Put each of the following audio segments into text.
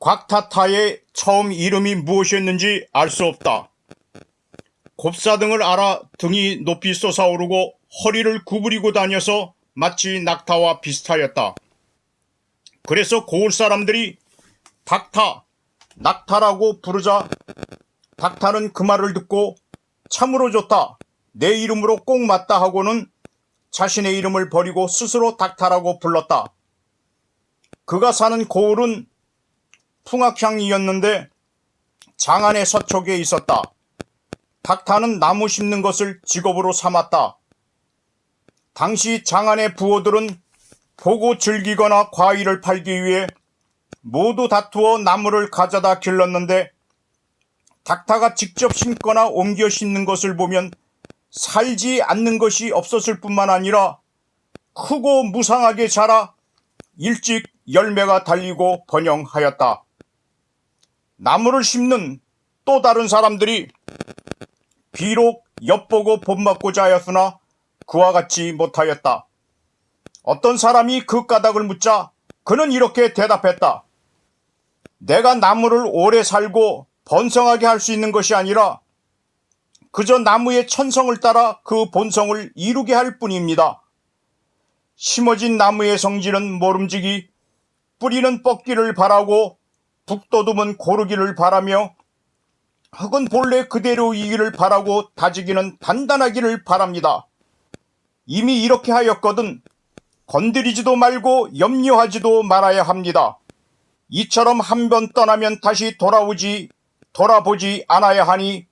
곽타타의 처음 이름이 무엇이었는지 알 수 없다. 곱사등을 알아 등이 높이 솟아오르고 허리를 구부리고 다녀서 마치 낙타와 비슷하였다. 그래서 고을 사람들이 닥타, 낙타라고 부르자 닥타는 그 말을 듣고 참으로 좋다, 내 이름으로 꼭 맞다 하고는 자신의 이름을 버리고 스스로 닥타라고 불렀다. 그가 사는 고을은 풍악향이었는데 장안의 서쪽에 있었다. 닥타는 나무 심는 것을 직업으로 삼았다. 당시 장안의 부호들은 보고 즐기거나 과일을 팔기 위해 모두 다투어 나무를 가져다 길렀는데 닥타가 직접 심거나 옮겨 심는 것을 보면 살지 않는 것이 없었을 뿐만 아니라 크고 무상하게 자라 일찍 열매가 달리고 번영하였다. 나무를 심는 또 다른 사람들이 비록 엿보고 본받고자 하였으나 그와 같이 못하였다. 어떤 사람이 그 까닭을 묻자 그는 이렇게 대답했다. 내가 나무를 오래 살고 번성하게 할 수 있는 것이 아니라 그저 나무의 천성을 따라 그 본성을 이루게 할 뿐입니다. 심어진 나무의 성질은 모름지기, 뿌리는 뻗기를 바라고 북돋움은 고르기를 바라며 흙은 본래 그대로이기를 바라고 다지기는 단단하기를 바랍니다. 이미 이렇게 하였거든 건드리지도 말고 염려하지도 말아야 합니다. 이처럼 한 번 떠나면 다시 돌아보지 않아야 하니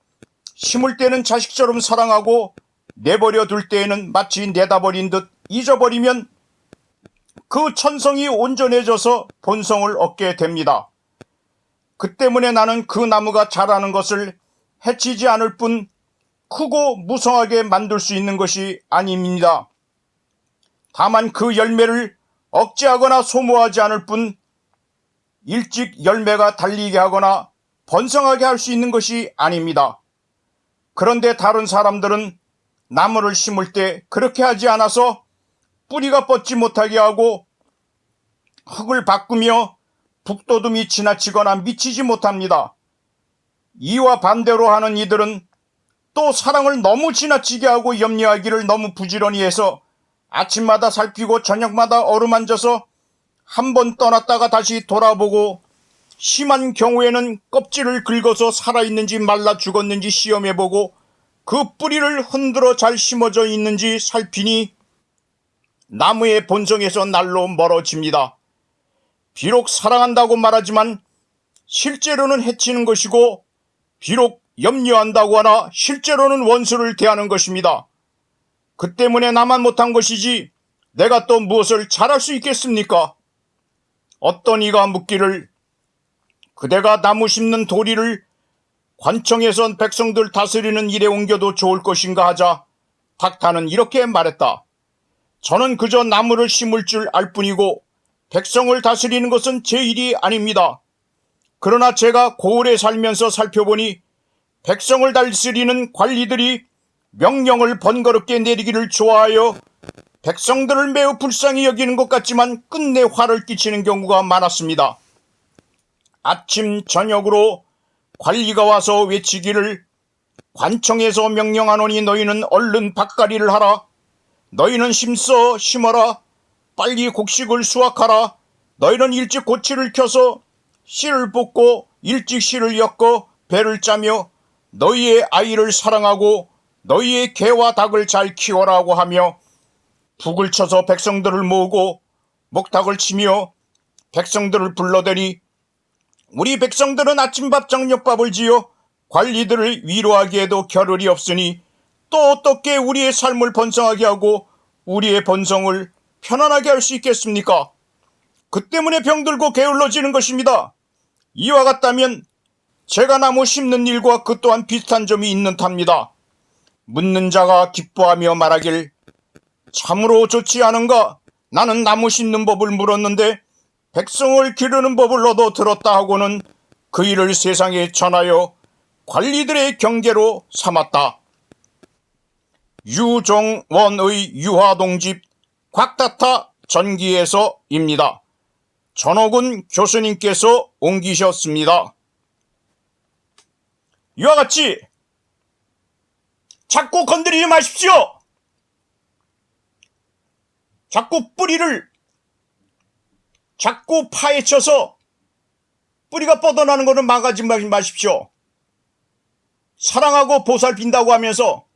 심을 때는 자식처럼 사랑하고 내버려 둘 때에는 마치 내다버린 듯 잊어버리면 그 천성이 온전해져서 본성을 얻게 됩니다. 그 때문에 나는 그 나무가 자라는 것을 해치지 않을 뿐 크고 무성하게 만들 수 있는 것이 아닙니다. 다만 그 열매를 억제하거나 소모하지 않을 뿐 일찍 열매가 달리게 하거나 번성하게 할 수 있는 것이 아닙니다. 그런데 다른 사람들은 나무를 심을 때 그렇게 하지 않아서 뿌리가 뻗지 못하게 하고 흙을 바꾸며 북돋움이 지나치거나 미치지 못합니다. 이와 반대로 하는 이들은 또 사랑을 너무 지나치게 하고 염려하기를 너무 부지런히 해서 아침마다 살피고 저녁마다 어루만져서 한 번 떠났다가 다시 돌아보고 심한 경우에는 껍질을 긁어서 살아있는지 말라 죽었는지 시험해보고 그 뿌리를 흔들어 잘 심어져 있는지 살피니 나무의 본성에서 날로 멀어집니다. 비록 사랑한다고 말하지만 실제로는 해치는 것이고 비록 염려한다고 하나 실제로는 원수를 대하는 것입니다. 그 때문에 나만 못한 것이지 내가 또 무엇을 잘할 수 있겠습니까? 어떤 이가 묻기를 그대가 나무 심는 도리를 관청에선 백성들 다스리는 일에 옮겨도 좋을 것인가 하자 닥타는 이렇게 말했다. 저는 그저 나무를 심을 줄 알 뿐이고 백성을 다스리는 것은 제 일이 아닙니다. 그러나 제가 고을에 살면서 살펴보니 백성을 다스리는 관리들이 명령을 번거롭게 내리기를 좋아하여 백성들을 매우 불쌍히 여기는 것 같지만 끝내 화를 끼치는 경우가 많았습니다. 아침 저녁으로 관리가 와서 외치기를 관청에서 명령하노니 너희는 얼른 밭갈이를 하라. 너희는 심어라. 빨리 곡식을 수확하라. 너희는 일찍 고치를 켜서 씨를 뽑고 일찍 씨를 엮어 배를 짜며 너희의 아이를 사랑하고 너희의 개와 닭을 잘 키워라고 하며 북을 쳐서 백성들을 모으고 목탁을 치며 백성들을 불러대니 우리 백성들은 아침밥 저녁밥을 지어 관리들을 위로하기에도 겨를이 없으니 또 어떻게 우리의 삶을 번성하게 하고 우리의 번성을 편안하게 할 수 있겠습니까? 그 때문에 병들고 게을러지는 것입니다. 이와 같다면 제가 나무 심는 일과 그 또한 비슷한 점이 있는 탑니다. 묻는 자가 기뻐하며 말하길 참으로 좋지 않은가? 나는 나무 심는 법을 물었는데 백성을 기르는 법을 얻어 들었다 하고는 그 일을 세상에 전하여 관리들의 경계로 삼았다. 유종원의 유화동집 곽타타 전기에서입니다. 전옥은 교수님께서 옮기셨습니다. 이와 같이 자꾸 건드리지 마십시오. 자꾸 뿌리를 자꾸 파헤쳐서 뿌리가 뻗어나는 것을 막아지 마십시오. 사랑하고 보살핀다고 하면서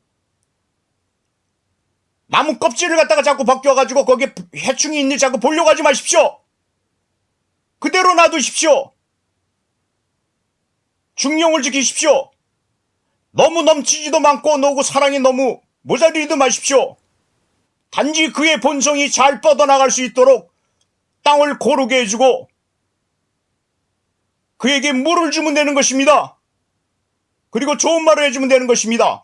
나무 껍질을 갖다가 자꾸 벗겨가지고 거기에 해충이 있는지 자꾸 보려고 하지 마십시오. 그대로 놔두십시오. 중용을 지키십시오. 너무 넘치지도 않고 너무 사랑이 너무 모자리지도 마십시오. 단지 그의 본성이 잘 뻗어나갈 수 있도록 땅을 고르게 해주고 그에게 물을 주면 되는 것입니다. 그리고 좋은 말을 해주면 되는 것입니다.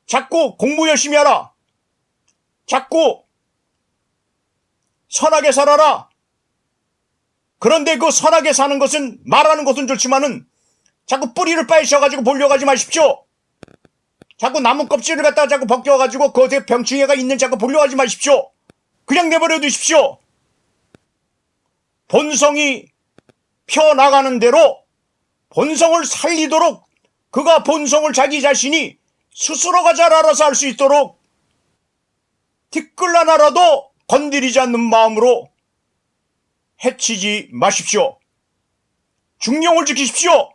자꾸 공부 열심히 하라. 자꾸 선하게 살아라. 그런데 그 선하게 사는 것은 말하는 것은 좋지만은 자꾸 뿌리를 빠이셔가지고 보려고 하지 마십시오. 자꾸 나무 껍질을 갖다가 자꾸 벗겨가지고 그것에 병충해가 있는 자꾸 보려고 하지 마십시오. 그냥 내버려 두십시오. 본성이 펴나가는 대로 본성을 살리도록 그가 본성을 자기 자신이 스스로가 잘 알아서 할 수 있도록 티끌 하나라도 건드리지 않는 마음으로 해치지 마십시오. 중용을 지키십시오.